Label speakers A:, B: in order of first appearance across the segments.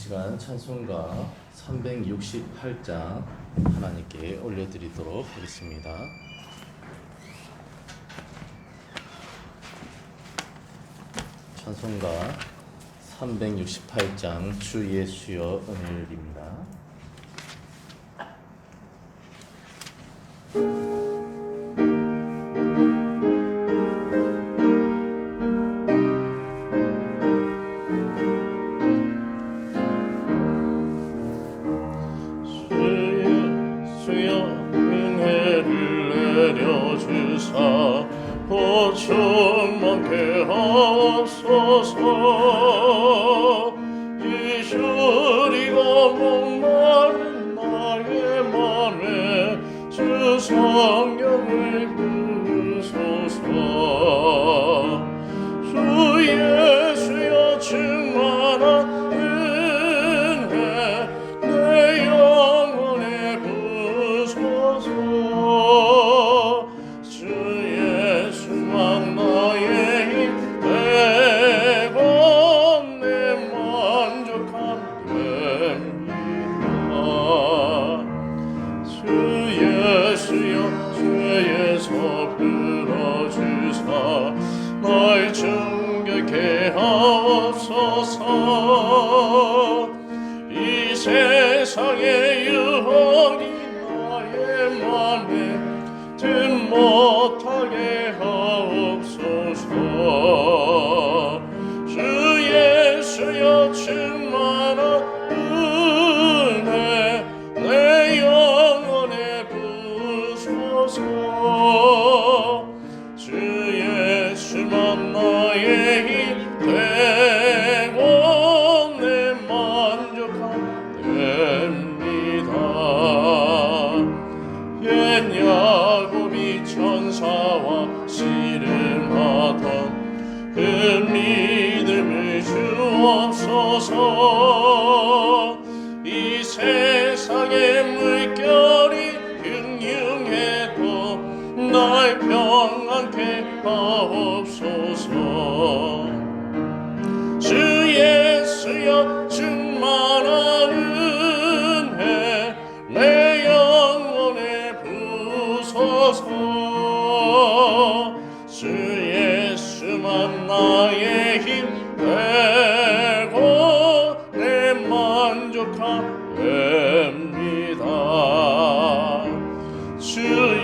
A: 시간 찬송가 368장 하나님께 올려드리도록 하겠습니다. 찬송가 368장 주 예수여 은혜입니다.
B: 고충만케 하옵소서. 이주리가 목마른 나의 맘에 주 성령을 부으소서. 주 예수여 충만한 은혜 내 영혼에 부으소서. 날 정결케 하옵소서. 이 세상의 유혹이 나의 맘에 든 못하게 하옵소서. 주 예수여 충만한 은혜 내 영혼에 부으소서. 주 예수만 나의 힘 되고 내 만족함됩니다. 옛 야곱이 천사와 씨름하던 그 믿음을 주옵소서. 이 세상의 물결이 흉흉해도 날 평안케 하옵소서. 주 예수여 충만한 은혜 내 영혼에 부으소서. 주 예수만 나의 힘 되고 내 만족함됩니다. 주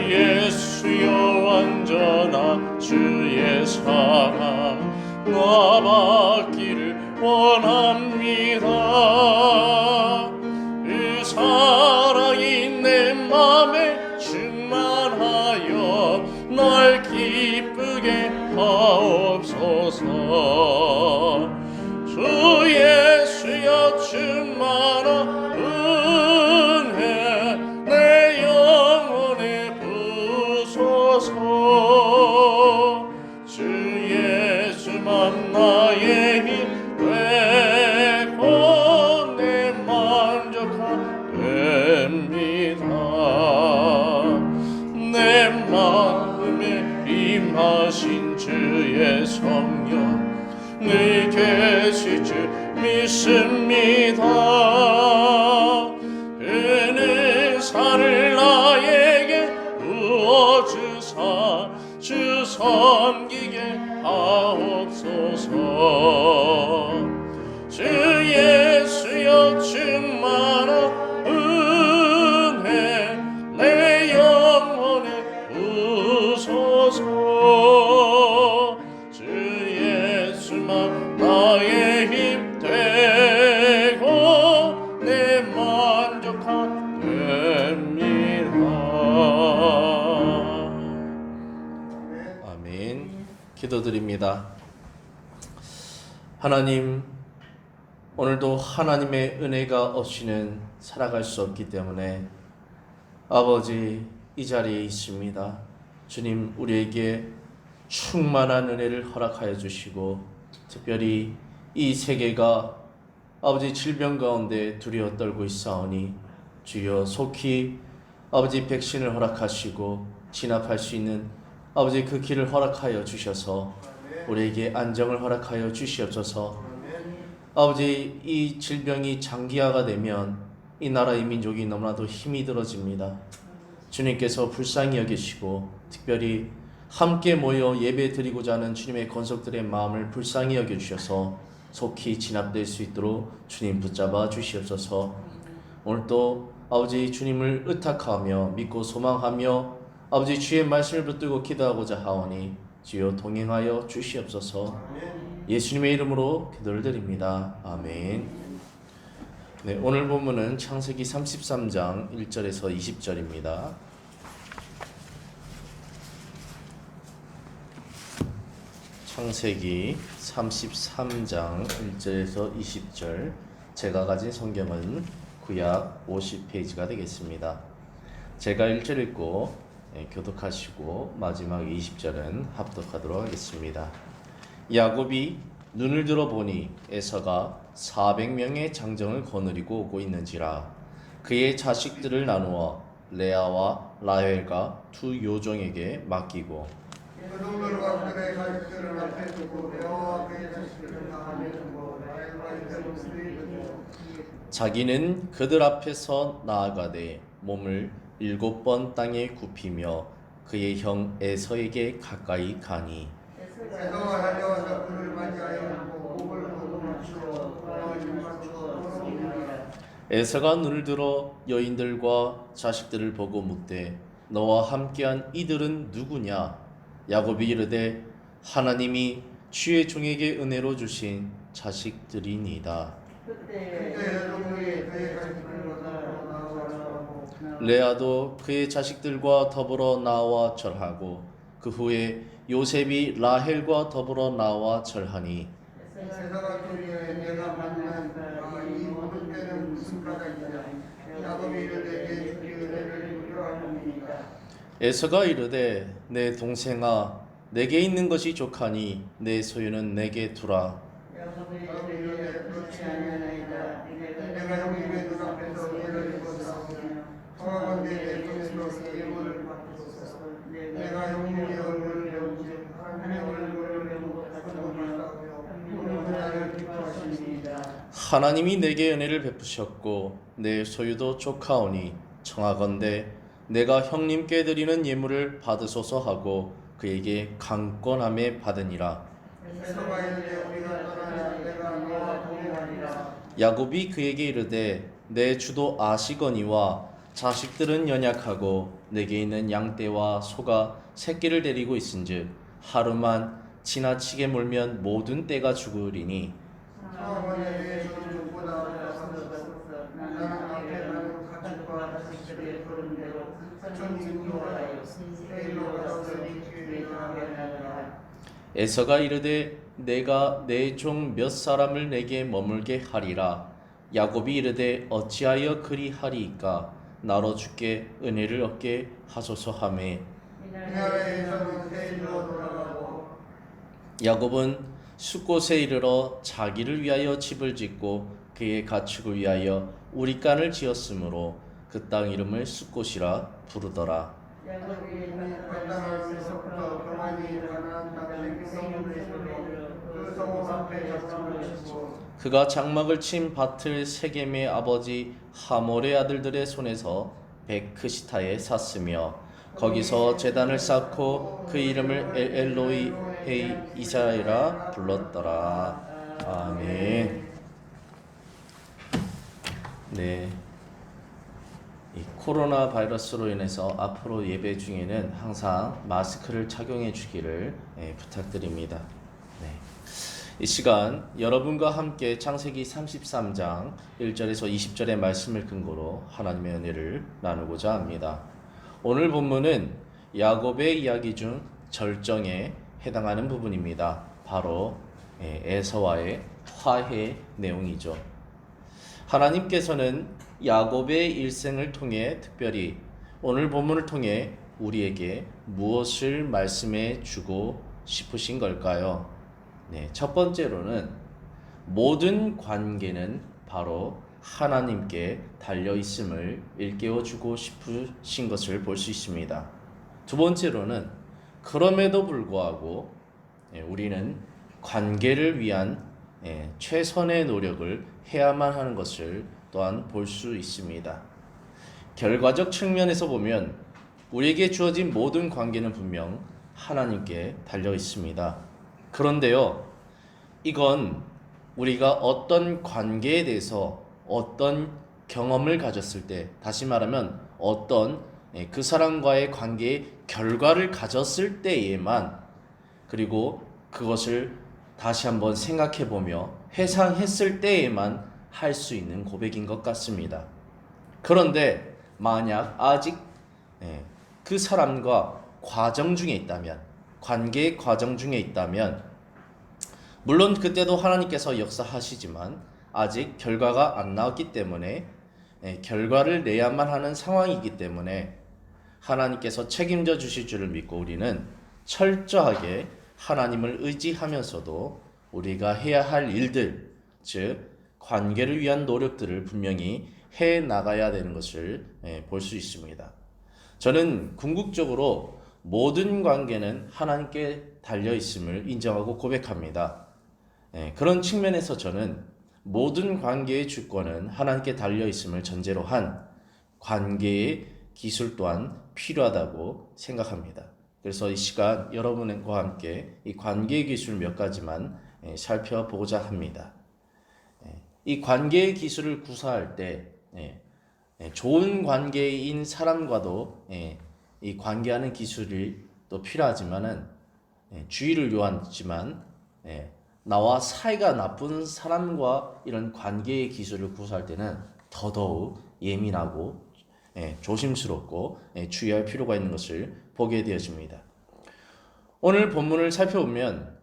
B: 예수여 완전한 주의 사랑 나 받기를 원합니다. 그 사랑이 내 맘에 충만하여 날 기쁘게 하옵소서. 주 예수여 충만한 은혜 내 영혼에 부으소서. 주 예수만 나의 힘 되고 내 만족함됩니다. 내 마음에 임하신 주의 성령 늘 계실 줄 믿습니다. 그는 산을 나에게 부어주사 주 섬기게 하옵소서. 주 예수여 충만한 은혜 내 영혼에 부으소서. 주 예수만 나의 힘 되고 내 만족함됩니다.
A: 아멘. 기도드립니다. 하나님, 오늘도 하나님의 은혜가 없이는 살아갈 수 없기 때문에 아버지 이 자리에 있습니다. 주님, 우리에게 충만한 은혜를 허락하여 주시고 특별히 이 세계가 아버지 질병 가운데 두려워 떨고 있사오니 주여 속히 아버지 백신을 허락하시고 진압할 수 있는 아버지 그 길을 허락하여 주셔서 우리에게 안정을 허락하여 주시옵소서. 아버지, 이 질병이 장기화가 되면 이 나라의 민족이 너무나도 힘이 들어집니다. 주님께서 불쌍히 여기시고 특별히 함께 모여 예배 드리고자 하는 주님의 권속들의 마음을 불쌍히 여겨주셔서 속히 진압될 수 있도록 주님 붙잡아 주시옵소서. 오늘도 아버지 주님을 의탁하며 믿고 소망하며 아버지 주의 말씀을 붙들고 기도하고자 하오니 주여 동행하여 주시옵소서. 예수님의 이름으로 기도를 드립니다. 아멘. 네, 오늘 본문은 창세기 33장 1절에서 20절입니다. 창세기 33장 1절에서 20절. 제가 가진 성경은 구약 50페이지가 되겠습니다. 제가 1절 읽고 교독하시고 마지막 20절은 합독하도록 하겠습니다. 야곱이 눈을 들어 보니 에서가 400명의 장정을 거느리고 오고 있는지라. 그의 자식들을 나누어 레아와 라헬과 두 요종에게 맡기고
C: 그들과 그의 자식들을 앞에 두고 레아와 그의 자식들을 앞에 두고 라헬과 이스라엘 스리들을
A: 자기는 그들 앞에서 나아가되 몸을 7번 땅에 굽히며 그의 형 에서에게 가까이 가니
C: 에서가 달려와서 그를 맞이하여 목을 보고 맞추어 마음을 맞추어
A: 에서가 눈을 들어 여인들과 자식들을 보고 묻되 너와 함께한 이들은 누구냐? 야곱이 이르되 하나님이 주의 종에게 은혜로 주신 자식들이니이다.
C: 그때 여종이 그의 자식들과 나아가고
A: 레아도 그의 자식들과 더불어 나와 절하고 그 후에 요셉이 라헬과 더불어 나와 절하니
C: 에서가 소리에 내가 만난 이 모든 때는 무슨 까닭이냐 야곱이 이르되 내 주께 은혜를 베풀어하느니라.
A: 에서가 이르되 내 동생아 내게 있는 것이 족하니 내 소유는 내게 두라.
C: 야곱이 이르되 그렇지 아니하나이다. 내가 형님의 눈앞에서 예를 입었사오며 청하건대 내 손에서 예물을 받소서. 내가 형님의 얼굴을 배운즉 하나님의 얼굴을 배운 것 같으며 형님은 나를 기뻐하십니다.
A: 하나님이 내게 은혜를 베푸셨고 내 소유도 족하오니 청하건대 내가 형님께 드리는 예물을 받으소서 하고 그에게 강권함에 받으니라.
C: 에서가 이르되 우리가 떠나자 내가 너와 동행하리라.
A: 야곱이 그에게 이르되 내 주도 아시거니와 자식들은 연약하고 내게 있는 양떼와 소가 새끼를 데리고 있은즉 하루만 지나치게 몰면 모든 떼가 죽으리니
C: 청하건대 내 손을 죽고 나와서 나는 앞에 나는 가축과 자식들의 부름대로 천 인도하여 세일로 가서 지키게 하게 하리라.
A: 에서가 이르되 내가 내 종 몇 사람을 내게 머물게 하리라. 야곱이 이르되 어찌하여 그리하리이까 나로 주께 은혜를 얻게 하소서 하매
C: 이날에서는 세일로 돌아가고
A: 야곱은 숫곳에 이르러 자기를 위하여 집을 짓고 그의 가축을 위하여 우리간을 지었으므로 그 땅 이름을 숫곳이라 부르더라.
C: 야곱이 그 땅을 에서부터 평안히 가나안 땅에 성읍을 세우고 그 성읍 앞에 약속을 짓고
A: 그가 장막을 친 밭을 세겜의 아버지 하몰의 아들들의 손에서 베크시타에 샀으며 거기서 제단을 쌓고 그 이름을 엘로이 헤이 이스라엘이라 불렀더라. 아멘. 네. 이 코로나 바이러스로 인해서 앞으로 예배 중에는 항상 마스크를 착용해 주기를 부탁드립니다. 네. 이 시간 여러분과 함께 창세기 33장 1절에서 20절의 말씀을 근거로 하나님의 은혜를 나누고자 합니다. 오늘 본문은 야곱의 이야기 중 절정에 해당하는 부분입니다. 바로 에서와의 화해 내용이죠. 하나님께서는 야곱의 일생을 통해 특별히 오늘 본문을 통해 우리에게 무엇을 말씀해 주고 싶으신 걸까요? 네, 첫 번째로는 모든 관계는 바로 하나님께 달려 있음을 일깨워 주고 싶으신 것을 볼 수 있습니다. 두 번째로는 그럼에도 불구하고 우리는 관계를 위한 최선의 노력을 해야만 하는 것을 또한 볼 수 있습니다. 결과적 측면에서 보면 우리에게 주어진 모든 관계는 분명 하나님께 달려 있습니다. 그런데요, 이건 우리가 어떤 관계에 대해서 어떤 경험을 가졌을 때, 다시 말하면 어떤 그 사람과의 관계의 결과를 가졌을 때에만, 그리고 그것을 다시 한번 생각해 보며 회상했을 때에만 할 수 있는 고백인 것 같습니다. 그런데 만약 아직 그 사람과 과정 중에 있다면, 관계의 과정 중에 있다면, 물론 그때도 하나님께서 역사하시지만 아직 결과가 안 나왔기 때문에 결과를 내야만 하는 상황이기 때문에 하나님께서 책임져 주실 줄을 믿고 우리는 철저하게 하나님을 의지하면서도 우리가 해야 할 일들, 즉 관계를 위한 노력들을 분명히 해 나가야 되는 것을 볼 수 있습니다. 저는 궁극적으로 모든 관계는 하나님께 달려 있음을 인정하고 고백합니다. 그런 측면에서 저는 모든 관계의 주권은 하나님께 달려 있음을 전제로 한 관계의 기술 또한 필요하다고 생각합니다. 그래서 이 시간 여러분과 함께 이 관계의 기술 몇 가지만 살펴보고자 합니다. 이 관계의 기술을 구사할 때 좋은 관계인 사람과도 이 관계하는 기술이 또 필요하지만은 주의를 요하지만 나와 사이가 나쁜 사람과 이런 관계의 기술을 구사할 때는 더더욱 예민하고 조심스럽고 주의할 필요가 있는 것을 보게 되어집니다. 오늘 본문을 살펴보면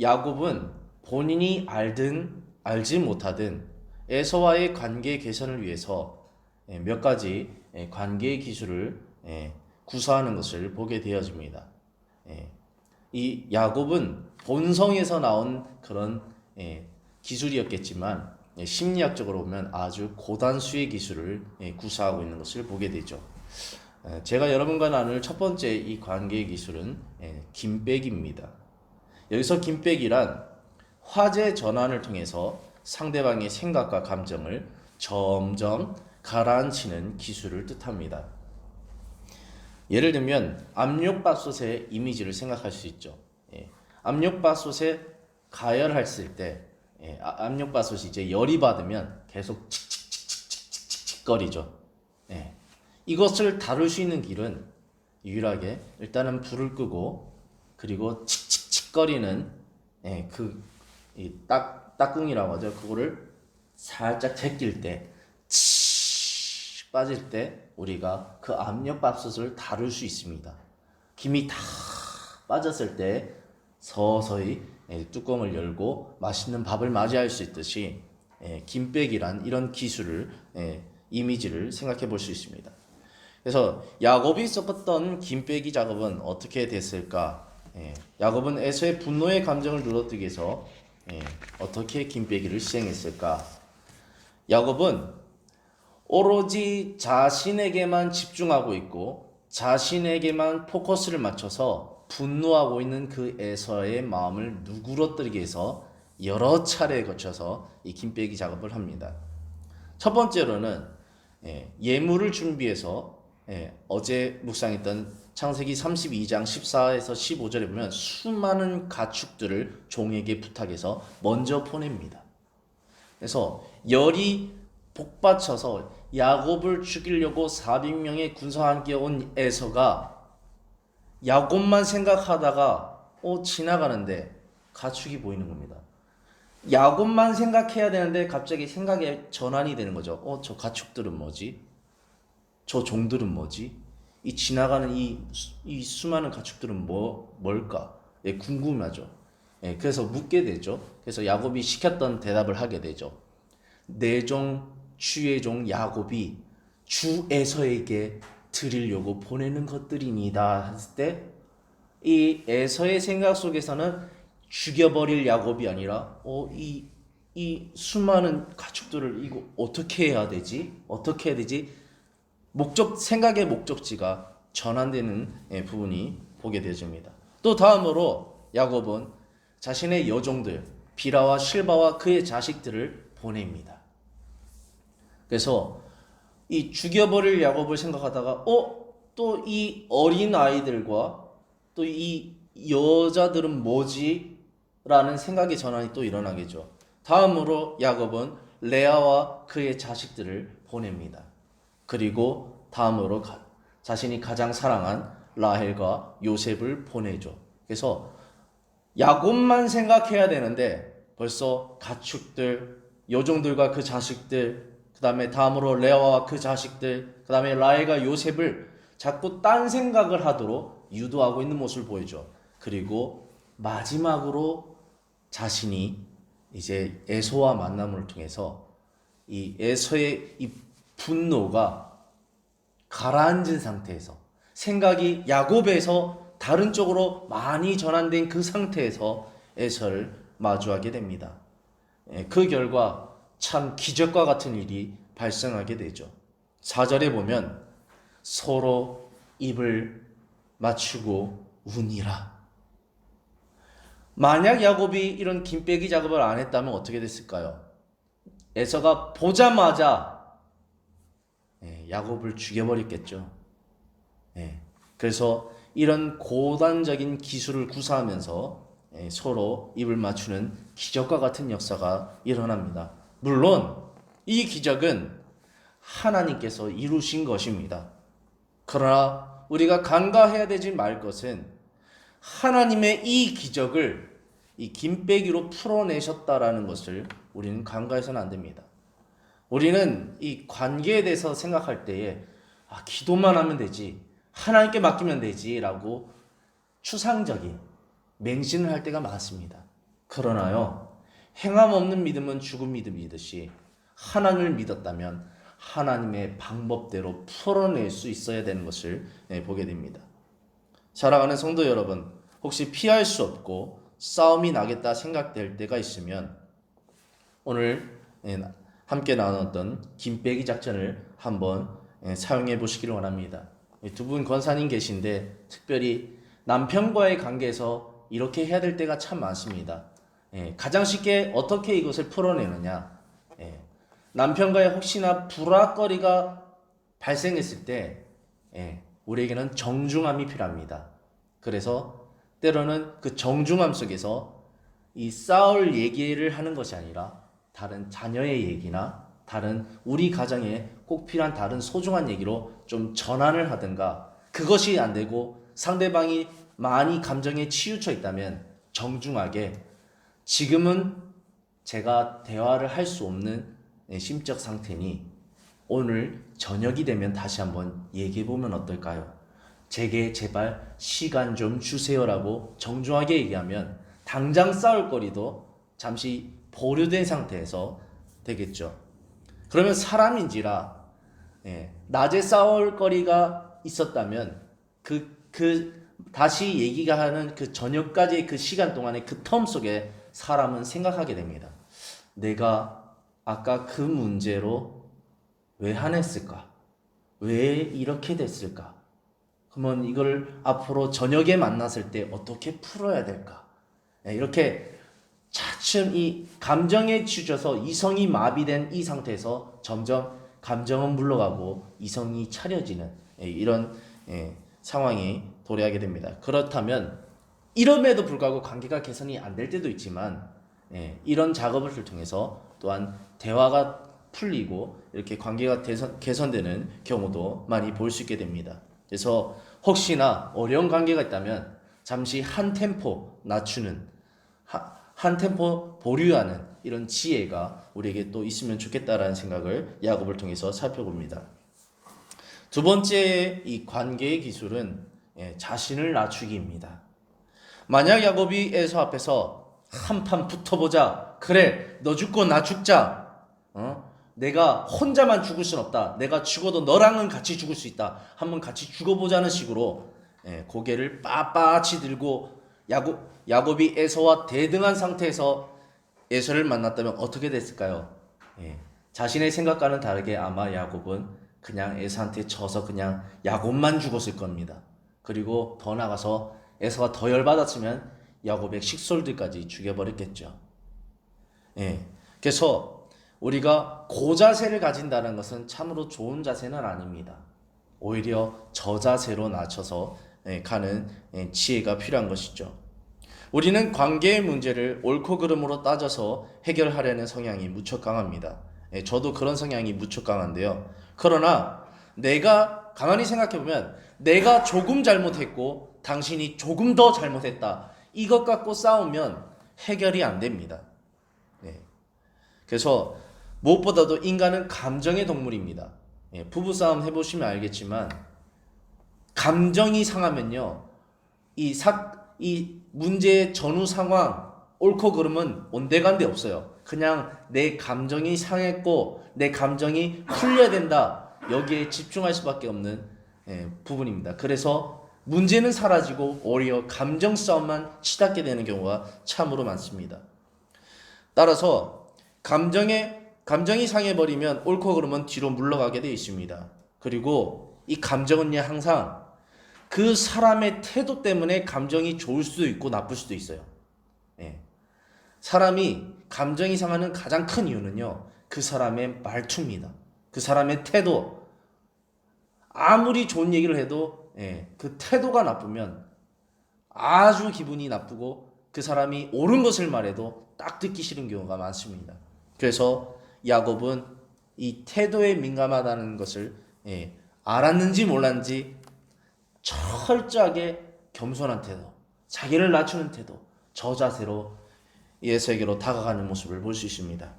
A: 야곱은 본인이 알든 알지 못하든 에서와의 관계 개선을 위해서 몇 가지 관계의 기술을 구사하는 것을 보게 되어집니다. 이 야곱은 본성에서 나온 그런 기술이었겠지만 심리학적으로 보면 아주 고단수의 기술을 구사하고 있는 것을 보게 되죠. 제가 여러분과 나눌 첫 번째 이 관계의 기술은 김빼기입니다. 여기서 김빼기란 화제 전환을 통해서 상대방의 생각과 감정을 점점 가라앉히는 기술을 뜻합니다. 예를 들면 압력밥솥의 이미지를 생각할 수 있죠. 압력밥솥에 가열했을 때 압력밥솥이 이제 열이 받으면 계속 칙칙칙칙칙칙 거리죠. 이것을 다룰 수 있는 길은 유일하게 일단은 불을 끄고 그리고 칙칙칙 거리는 딱궁이라고 하죠. 그거를 살짝 제낄 때 빠질 때 우리가 그 압력밥솥을 다룰 수 있습니다. 김이 다 빠졌을 때 서서히 뚜껑을 열고 맛있는 밥을 맞이할 수 있듯이 김빼기란 이런 기술을 이미지를 생각해 볼 수 있습니다. 그래서 야곱이 썼던 김빼기 작업은 어떻게 됐을까? 야곱은 에서의 분노의 감정을 누르뜨기 위해서 어떻게 김빼기를 시행했을까? 야곱은 오로지 자신에게만 집중하고 있고 자신에게만 포커스를 맞춰서 분노하고 있는 그 에서의 마음을 누그러뜨리기 위해서 여러 차례에 거쳐서 이 김빼기 작업을 합니다. 첫 번째로는 예물을 준비해서 어제 묵상했던 창세기 32장 14에서 15절에 보면 수많은 가축들을 종에게 부탁해서 먼저 보냅니다. 그래서 열이 복받쳐서 야곱을 죽이려고 400명의 군사와 함께 온 에서가 야곱만 생각하다가 지나가는데 가축이 보이는 겁니다. 야곱만 생각해야 되는데 갑자기 생각에 전환이 되는 거죠. 저 가축들은 뭐지? 저 종들은 뭐지? 이 지나가는 이 수많은 가축들은 뭘까? 궁금하죠. 그래서 묻게 되죠. 그래서 야곱이 시켰던 대답을 하게 되죠. 내 종 주의 종 야곱이 주 에서에게 드리려고 보내는 것들이니다 했을 때 이 에서의 생각 속에서는 죽여버릴 야곱이 아니라 이 수많은 가축들을 이거 어떻게 해야 되지? 어떻게 해야 되지? 생각의 목적지가 전환되는 부분이 보게 되어집니다. 또 다음으로 야곱은 자신의 여종들, 비라와 실바와 그의 자식들을 보냅니다. 그래서 이 죽여버릴 야곱을 생각하다가 또 이 어린 아이들과 또 이 여자들은 뭐지? 라는 생각의 전환이 또 일어나겠죠. 다음으로 야곱은 레아와 그의 자식들을 보냅니다. 그리고 다음으로 자신이 가장 사랑한 라헬과 요셉을 보내죠. 그래서 야곱만 생각해야 되는데 벌써 가축들, 여종들과 그 자식들, 그 다음에 다음으로 레아와 그 자식들, 그 다음에 라헬과 요셉을 자꾸 딴 생각을 하도록 유도하고 있는 모습을 보이죠. 그리고 마지막으로 자신이 이제 에서와 만남을 통해서 이 에서의 이 분노가 가라앉은 상태에서 생각이 야곱에서 다른 쪽으로 많이 전환된 그 상태에서 에서를 마주하게 됩니다. 그 결과 참 기적과 같은 일이 발생하게 되죠. 4절에 보면 서로 입을 맞추고 우니라. 만약 야곱이 이런 김빼기 작업을 안 했다면 어떻게 됐을까요? 에서가 보자마자 야곱을 죽여버렸겠죠. 그래서 이런 고단적인 기술을 구사하면서 서로 입을 맞추는 기적과 같은 역사가 일어납니다. 물론 이 기적은 하나님께서 이루신 것입니다. 그러나 우리가 간과해야 되지 말 것은 하나님의 이 기적을 이 김빼기로 풀어내셨다라는 것을 우리는 간과해서는 안 됩니다. 우리는 이 관계에 대해서 생각할 때에 기도만 하면 되지, 하나님께 맡기면 되지 라고 추상적인 맹신을 할 때가 많습니다. 그러나요, 행함 없는 믿음은 죽은 믿음이듯이 하나님을 믿었다면 하나님의 방법대로 풀어낼 수 있어야 되는 것을 보게 됩니다. 사랑하는 성도 여러분, 혹시 피할 수 없고 싸움이 나겠다 생각될 때가 있으면 오늘 함께 나눴던 김빼기 작전을 한번 사용해 보시기를 원합니다. 두 분 권사님 계신데 특별히 남편과의 관계에서 이렇게 해야 될 때가 참 많습니다. 가장 쉽게 어떻게 이것을 풀어내느냐, 남편과의 혹시나 불화거리가 발생했을 때 우리에게는 정중함이 필요합니다. 그래서 때로는 그 정중함 속에서 이 싸울 얘기를 하는 것이 아니라 다른 자녀의 얘기나 다른 우리 가정에 꼭 필요한 다른 소중한 얘기로 좀 전환을 하든가, 그것이 안 되고 상대방이 많이 감정에 치우쳐 있다면 정중하게 지금은 제가 대화를 할 수 없는 심적 상태니 오늘 저녁이 되면 다시 한번 얘기해 보면 어떨까요? 제게 제발 시간 좀 주세요라고 정중하게 얘기하면 당장 싸울 거리도 잠시 보류된 상태에서 되겠죠. 그러면 사람인지라 낮에 싸울 거리가 있었다면 다시 얘기가 하는 그 저녁까지의 그 시간 동안의 그 텀 속에 사람은 생각하게 됩니다. 내가 아까 그 문제로 왜 화냈을까? 왜 이렇게 됐을까? 그러면 이걸 앞으로 저녁에 만났을 때 어떻게 풀어야 될까? 이렇게 차츰 이 감정에 치우쳐서 이성이 마비된 이 상태에서 점점 감정은 물러가고 이성이 차려지는 이런 상황이 도래하게 됩니다. 그렇다면 이럼에도 불구하고 관계가 개선이 안 될 때도 있지만 이런 작업을 통해서 또한 대화가 풀리고 이렇게 관계가 개선되는 경우도 많이 볼 수 있게 됩니다. 그래서 혹시나 어려운 관계가 있다면 잠시 한 템포 낮추는, 한 템포 보류하는 이런 지혜가 우리에게 또 있으면 좋겠다라는 생각을 야곱을 통해서 살펴봅니다. 두 번째 이 관계의 기술은 자신을 낮추기입니다. 만약 야곱이 에서 앞에서 한판 붙어보자, 그래 너 죽고 나 죽자, 내가 혼자만 죽을 순 없다, 내가 죽어도 너랑은 같이 죽을 수 있다, 한번 같이 죽어보자는 식으로 고개를 빳빳이 들고 야곱이 에서와 대등한 상태에서 에서를 만났다면 어떻게 됐을까요? 자신의 생각과는 다르게 아마 야곱은 그냥 에서한테 져서 그냥 야곱만 죽었을 겁니다. 그리고 더 나가서 에서가 더 열받았으면 야곱의 식솔들까지 죽여버렸겠죠. 예. 그래서 우리가 고자세를 가진다는 것은 참으로 좋은 자세는 아닙니다. 오히려 저자세로 낮춰서 가는 지혜가 필요한 것이죠. 우리는 관계의 문제를 옳고 그름으로 따져서 해결하려는 성향이 무척 강합니다. 저도 그런 성향이 무척 강한데요. 그러나 내가 가만히 생각해보면 내가 조금 잘못했고 당신이 조금 더 잘못했다. 이것 갖고 싸우면 해결이 안 됩니다. 그래서 무엇보다도 인간은 감정의 동물입니다. 부부싸움 해보시면 알겠지만 감정이 상하면요. 이 문제의 전후 상황 옳고 그름은 온데간데 없어요. 그냥 내 감정이 상했고 내 감정이 풀려야 된다. 여기에 집중할 수밖에 없는 부분입니다. 그래서 문제는 사라지고 오히려 감정 싸움만 치닫게 되는 경우가 참으로 많습니다. 따라서 감정이 상해버리면 옳고 그름은 뒤로 물러가게 되어 있습니다. 그리고 이 감정은요 항상 그 사람의 태도 때문에 감정이 좋을 수도 있고 나쁠 수도 있어요. 사람이 감정이 상하는 가장 큰 이유는요 그 사람의 말투입니다. 그 사람의 태도. 아무리 좋은 얘기를 해도 그 태도가 나쁘면 아주 기분이 나쁘고 그 사람이 옳은 것을 말해도 딱 듣기 싫은 경우가 많습니다. 그래서 야곱은 이 태도에 민감하다는 것을 알았는지 몰랐는지 철저하게 겸손한 태도, 자기를 낮추는 태도, 저자세로 에서에게로 다가가는 모습을 볼 수 있습니다.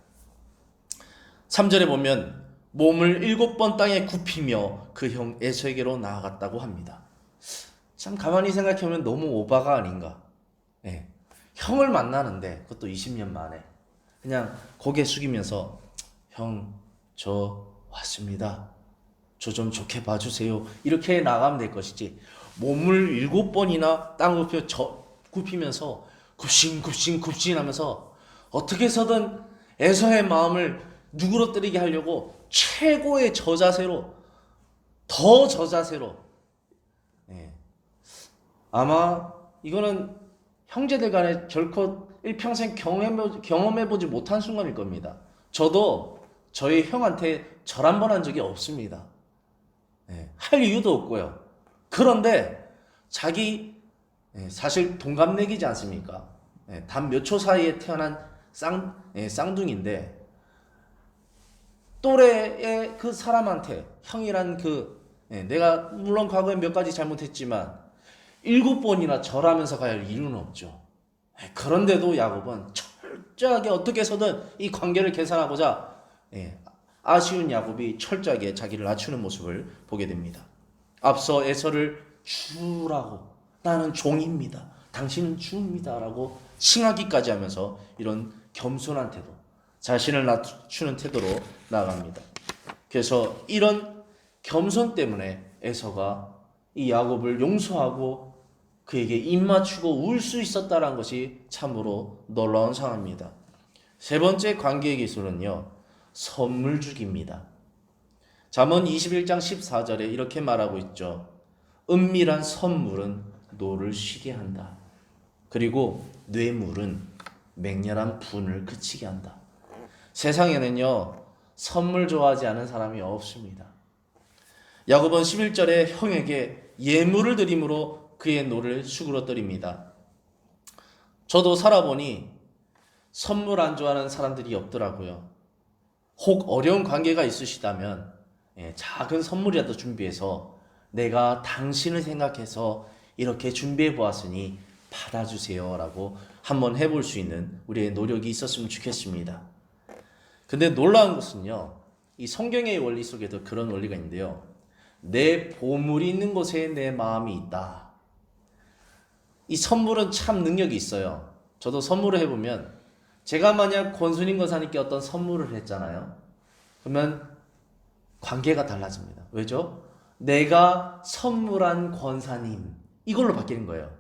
A: 3절에 보면 몸을 7번 땅에 굽히며 그 형 에서에게로 나아갔다고 합니다. 참 가만히 생각해보면 너무 오바가 아닌가. 형을 만나는데 그것도 20년 만에 그냥 고개 숙이면서 형 저 왔습니다. 저 좀 좋게 봐주세요. 이렇게 나가면 될 것이지 몸을 7번이나 땅을 굽히면서 굽신 하면서 어떻게 해서든 에서의 마음을 누그러뜨리게 하려고 최고의 저자세로 더 저자세로 아마 이거는 형제들 간에 결코 일평생 경험해보지 못한 순간일 겁니다. 저도 저희 형한테 절 한 번 한 적이 없습니다. 할 이유도 없고요. 그런데 자기 사실 동갑내기지 않습니까? 단 몇 초 사이에 태어난 쌍둥이인데 또래의 그 사람한테 형이란 내가 물론 과거에 몇 가지 잘못했지만 7번이나 절하면서 가야 할 이유는 없죠. 그런데도 야곱은 철저하게 어떻게 해서든 이 관계를 개선하고자 아쉬운 야곱이 철저하게 자기를 낮추는 모습을 보게 됩니다. 앞서 에서를 주라고 나는 종입니다. 당신은 주입니다. 라고 칭하기까지 하면서 이런 겸손한 태도, 자신을 낮추는 태도로 나아갑니다. 그래서 이런 겸손 때문에 에서가 이 야곱을 용서하고 그에게 입맞추고 울 수 있었다는 것이 참으로 놀라운 상황입니다. 세 번째 관계의 기술은요, 선물 주기입니다. 잠언 21장 14절에 이렇게 말하고 있죠. 은밀한 선물은 노를 쉬게 한다. 그리고 뇌물은 맹렬한 분을 그치게 한다. 세상에는요, 선물 좋아하지 않은 사람이 없습니다. 야곱은 11절에 형에게 예물을 드림으로 그의 노를 수그러뜨립니다. 저도 살아보니 선물 안 좋아하는 사람들이 없더라고요. 혹 어려운 관계가 있으시다면 작은 선물이라도 준비해서 내가 당신을 생각해서 이렇게 준비해 보았으니 받아주세요 라고 한번 해볼 수 있는 우리의 노력이 있었으면 좋겠습니다. 근데 놀라운 것은요, 이 성경의 원리 속에도 그런 원리가 있는데요, 내 보물이 있는 곳에 내 마음이 있다. 이 선물은 참 능력이 있어요. 저도 선물을 해보면 제가 만약 권순임 권사님께 어떤 선물을 했잖아요. 그러면 관계가 달라집니다. 왜죠? 내가 선물한 권사님, 이걸로 바뀌는 거예요.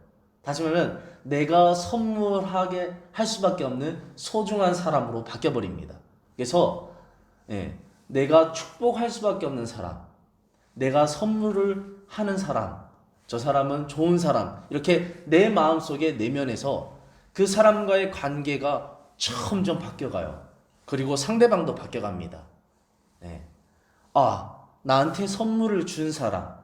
A: 다시 말하면 내가 선물하게 할 수밖에 없는 소중한 사람으로 바뀌어버립니다. 그래서 내가 축복할 수밖에 없는 사람, 내가 선물을 하는 사람, 저 사람은 좋은 사람, 이렇게 내 마음속에 내면에서 그 사람과의 관계가 점점 바뀌어가요. 그리고 상대방도 바뀌어갑니다. 네. 나한테 선물을 준 사람,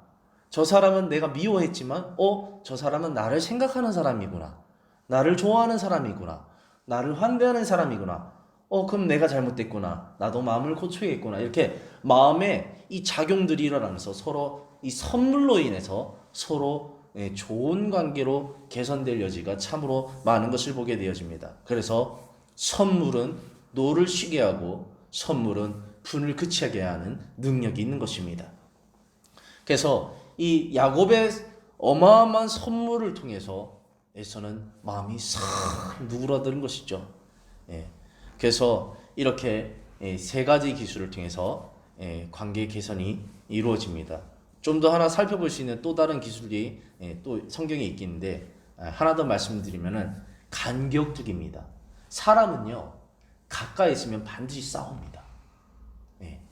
A: 저 사람은 내가 미워했지만 저 사람은 나를 생각하는 사람이구나, 나를 좋아하는 사람이구나, 나를 환대하는 사람이구나, 그럼 내가 잘못됐구나, 나도 마음을 고쳐야겠구나, 이렇게 마음에 이 작용들이 일어나면서 서로 이 선물로 인해서 서로 좋은 관계로 개선될 여지가 참으로 많은 것을 보게 되어집니다. 그래서 선물은 노를 쉬게 하고 선물은 분을 그치게 하는 능력이 있는 것입니다. 그래서 이 야곱의 어마어마한 선물을 통해서 에서는 마음이 싹 누그러드는 것이죠. 그래서 이렇게 세 가지 기술을 통해서 관계 개선이 이루어집니다. 좀 더 하나 살펴볼 수 있는 또 다른 기술이 또 성경에 있겠는데, 하나 더 말씀드리면은 간격두기입니다. 사람은요 가까이 있으면 반드시 싸웁니다.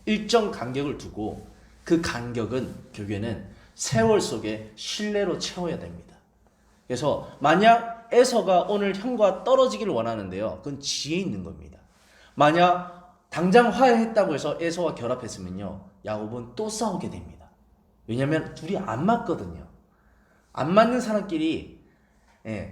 A: 일정 간격을 두고 그 간격은 결국에는 세월 속에 신뢰로 채워야 됩니다. 그래서 만약 에서가 오늘 형과 떨어지기를 원하는데요, 그건 지혜 있는 겁니다. 만약 당장 화해했다고 해서 에서와 결합했으면요, 야곱은 또 싸우게 됩니다. 왜냐하면 둘이 안 맞거든요. 안 맞는 사람끼리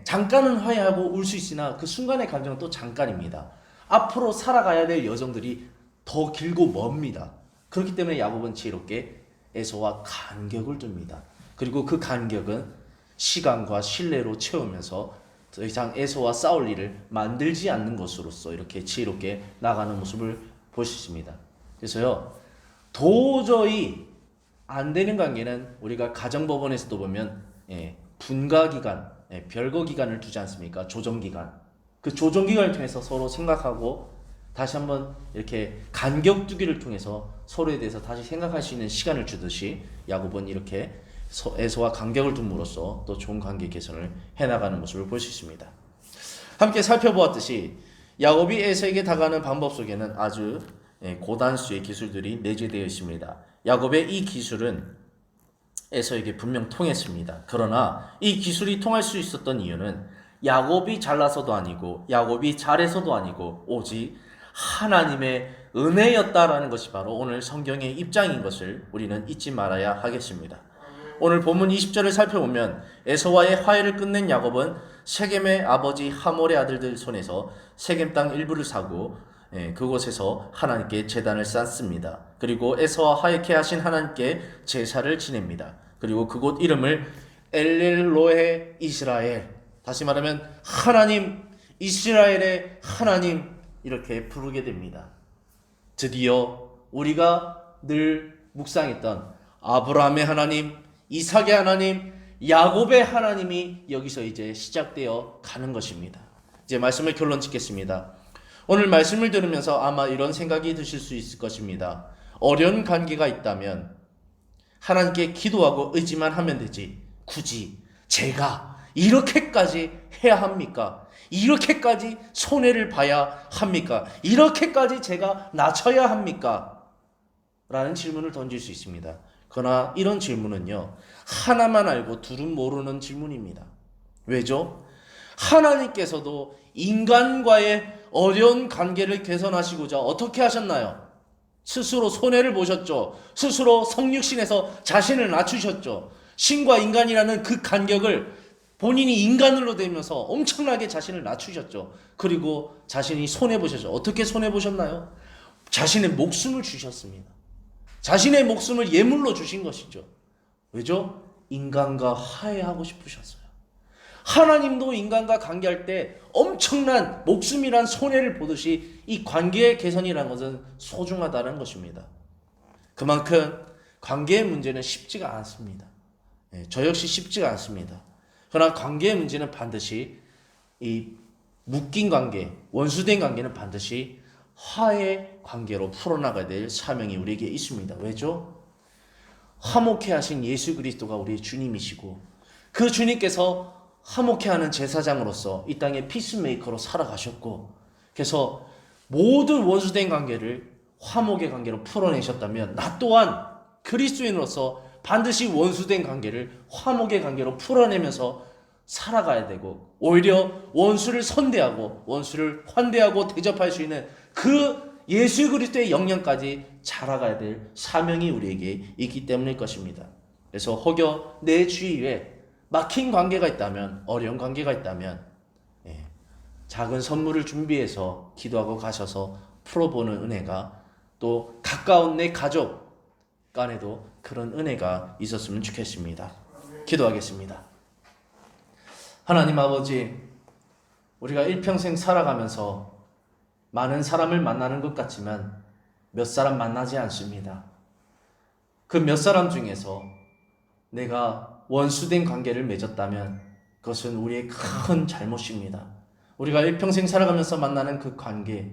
A: 잠깐은 화해하고 울 수 있으나 그 순간의 감정은 또 잠깐입니다. 앞으로 살아가야 될 여정들이 더 길고 멉니다. 그렇기 때문에 야곱은 지혜롭게 에서와 간격을 둡니다. 그리고 그 간격은 시간과 신뢰로 채우면서 더 이상 에서와 싸울 일을 만들지 않는 것으로서 이렇게 지혜롭게 나가는 모습을 볼 수 있습니다. 그래서요, 도저히 안 되는 관계는 우리가 가정법원에서도 보면 분가기간, 별거기간을 두지 않습니까? 조정기간. 그 조정기간을 통해서 서로 생각하고 다시 한번 이렇게 간격두기를 통해서 서로에 대해서 다시 생각할 수 있는 시간을 주듯이 야곱은 이렇게 에서와 간격을 둠으로써 또 좋은 관계 개선을 해나가는 모습을 볼 수 있습니다. 함께 살펴보았듯이 야곱이 에서에게 다가가는 방법 속에는 아주 고단수의 기술들이 내재되어 있습니다. 야곱의 이 기술은 에서에게 분명 통했습니다. 그러나 이 기술이 통할 수 있었던 이유는 야곱이 잘나서도 아니고 야곱이 잘해서도 아니고 오직 하나님의 은혜였다라는 것이 바로 오늘 성경의 입장인 것을 우리는 잊지 말아야 하겠습니다. 오늘 본문 20절을 살펴보면 에서와의 화해를 끝낸 야곱은 세겜의 아버지 하몰의 아들들 손에서 세겜 땅 일부를 사고 그곳에서 하나님께 제단을 쌓습니다. 그리고 에서와 화해케 하신 하나님께 제사를 지냅니다. 그리고 그곳 이름을 엘렐로헤 이스라엘, 다시 말하면 하나님, 이스라엘의 하나님, 이렇게 부르게 됩니다. 드디어 우리가 늘 묵상했던 아브라함의 하나님, 이삭의 하나님, 야곱의 하나님이 여기서 이제 시작되어 가는 것입니다. 이제 말씀을 결론 짓겠습니다. 오늘 말씀을 들으면서 아마 이런 생각이 드실 수 있을 것입니다. 어려운 관계가 있다면 하나님께 기도하고 의지만 하면 되지, 굳이 제가 이렇게까지 해야 합니까? 이렇게까지 손해를 봐야 합니까? 이렇게까지 제가 낮춰야 합니까? 라는 질문을 던질 수 있습니다. 그러나 이런 질문은요, 하나만 알고 둘은 모르는 질문입니다. 왜죠? 하나님께서도 인간과의 어려운 관계를 개선하시고자 어떻게 하셨나요? 스스로 손해를 보셨죠. 스스로 성육신에서 자신을 낮추셨죠. 신과 인간이라는 그 간격을 본인이 인간으로 되면서 엄청나게 자신을 낮추셨죠. 그리고 자신이 손해보셨죠. 어떻게 손해보셨나요? 자신의 목숨을 주셨습니다. 자신의 목숨을 예물로 주신 것이죠. 왜죠? 인간과 화해하고 싶으셨어요. 하나님도 인간과 관계할 때 엄청난 목숨이란 손해를 보듯이 이 관계의 개선이라는 것은 소중하다는 것입니다. 그만큼 관계의 문제는 쉽지가 않습니다. 저 역시 쉽지가 않습니다. 그러나 관계의 문제는 반드시 이 묶인 관계, 원수된 관계는 반드시 화해 관계로 풀어나가야 될 사명이 우리에게 있습니다. 왜죠? 화목해 하신 예수 그리스도가 우리의 주님이시고 그 주님께서 화목해 하는 제사장으로서 이 땅의 피스메이커로 살아가셨고, 그래서 모든 원수된 관계를 화목의 관계로 풀어내셨다면 나 또한 그리스도인으로서 반드시 원수된 관계를 화목의 관계로 풀어내면서 살아가야 되고 오히려 원수를 선대하고 원수를 환대하고 대접할 수 있는 그 예수 그리스도의 영향까지 자라가야 될 사명이 우리에게 있기 때문일 것입니다. 그래서 혹여 내 주위에 막힌 관계가 있다면, 어려운 관계가 있다면 작은 선물을 준비해서 기도하고 가셔서 풀어보는 은혜가, 또 가까운 내 가족 간에도 그런 은혜가 있었으면 좋겠습니다. 기도하겠습니다. 하나님 아버지, 우리가 일평생 살아가면서 많은 사람을 만나는 것 같지만 몇 사람 만나지 않습니다. 그 몇 사람 중에서 내가 원수된 관계를 맺었다면 그것은 우리의 큰 잘못입니다. 우리가 일평생 살아가면서 만나는 그 관계,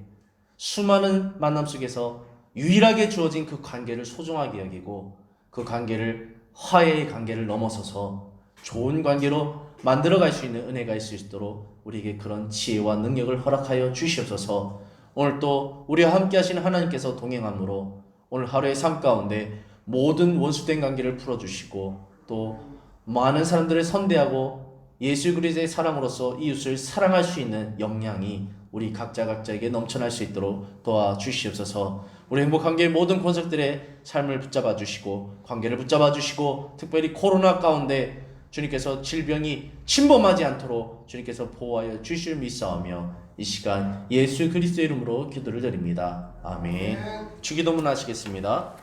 A: 수많은 만남 속에서 유일하게 주어진 그 관계를 소중하게 여기고 그 관계를, 화해의 관계를 넘어서서 좋은 관계로 만들어갈 수 있는 은혜가 있을 수 있도록 우리에게 그런 지혜와 능력을 허락하여 주시옵소서. 오늘 또 우리와 함께 하시는 하나님께서 동행함으로 오늘 하루의 삶 가운데 모든 원수된 관계를 풀어주시고 또 많은 사람들을 선대하고 예수 그리스도의 사랑으로서 이웃을 사랑할 수 있는 역량이 우리 각자에게 넘쳐날 수 있도록 도와주시옵소서. 우리 행복한교회 모든 권속들의 삶을 붙잡아 주시고 관계를 붙잡아 주시고 특별히 코로나 가운데 주님께서 질병이 침범하지 않도록 주님께서 보호하여 주실 믿사오며 이 시간 예수 그리스도의 이름으로 기도를 드립니다. 아멘. 주기도문 하시겠습니다.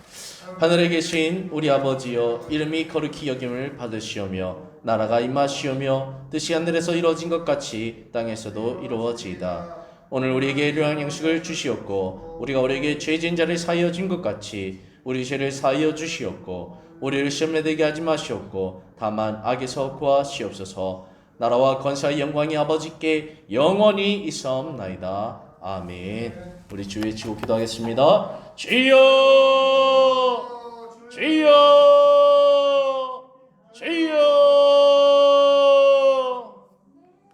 A: 하늘에 계신 우리 아버지여, 이름이 거룩히 여김을 받으시오며 나라가 임하시오며 뜻이 하늘에서 이루어진 것 같이 땅에서도 이루어지이다. 오늘 우리에게 일용할 양식을 주시옵고 우리가 우리에게 죄진 자를 사하여 준 것 같이 우리 죄를 사하여 주시옵고 우리를 시험에 들게 하지 마시옵고 다만 악에서 구하시옵소서. 나라와 권세와 영광이 아버지께 영원히 있사옵나이다. 아멘. 우리 주 외치고 기도하겠습니다. 주여